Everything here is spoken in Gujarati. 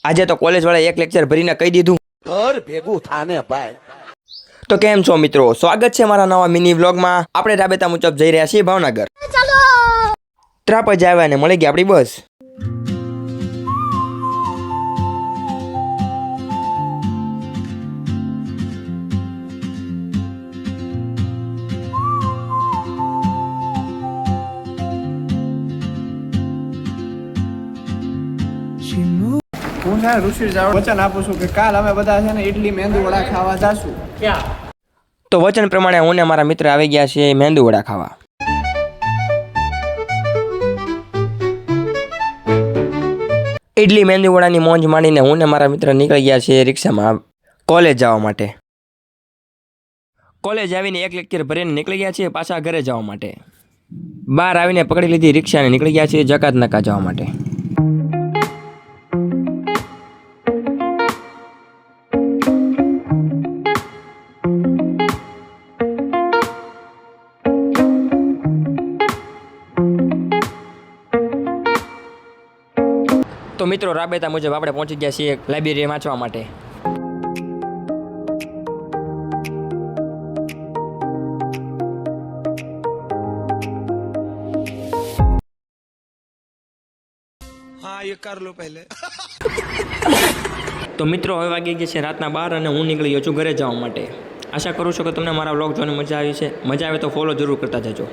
આજે તો કોલેજ વાળા એક લેક્ચર ભરીને કહી દીધું ઘર ભેગું થાને ભાઈ। તો કેમ છો મિત્રો, સ્વાગત છે મારા નવા મિની વ્લોગમાં। આપણે રાબેતા મુજબ જઈ રહ્યા છીએ ભાવનગર। ત્રાપજ આવ્યા ને મળી ગઈ આપણી બસ। હું છે ઋષિ વચન આપું છું કે કાલ અમે બધા છે ને ઇડલી મેંદુ વડા ખાવા જાશું। તો વચન પ્રમાણે હું ને મારા મિત્ર આવી ગયા છે મેંદુ વડા ખાવા। ઇડલી મેંદુ વડાની મોંજ માણીને હું ને મારા મિત્ર નીકળી ગયા છે રિક્ષામાં કોલેજ જવા માટે। કોલેજ આવીને એક લેક્ચર ભરીને નીકળી ગયા છે પાછા ઘરે જવા માટે। બહાર આવીને પકડી લીધી રિક્ષા અને નીકળી ગયા છે જકાત નાકા જવા માટે। તો મિત્રો રાબેતા મુજબ આપણે પહોંચી ગયા છીએ લાઇબ્રેરી વાંચવા માટે। हाँ ये कर लो पहले। તો મિત્રો હવે વાગી ગયા છે રાતના 12 અને હું નીકળી ગયો છું ઘરે જવા માટે। આશા કરું છું કે તમને મારા વ્લોગ જોવાની મજા આવી છે। મજા આવે તો ફોલો જરૂર કરતા જજો।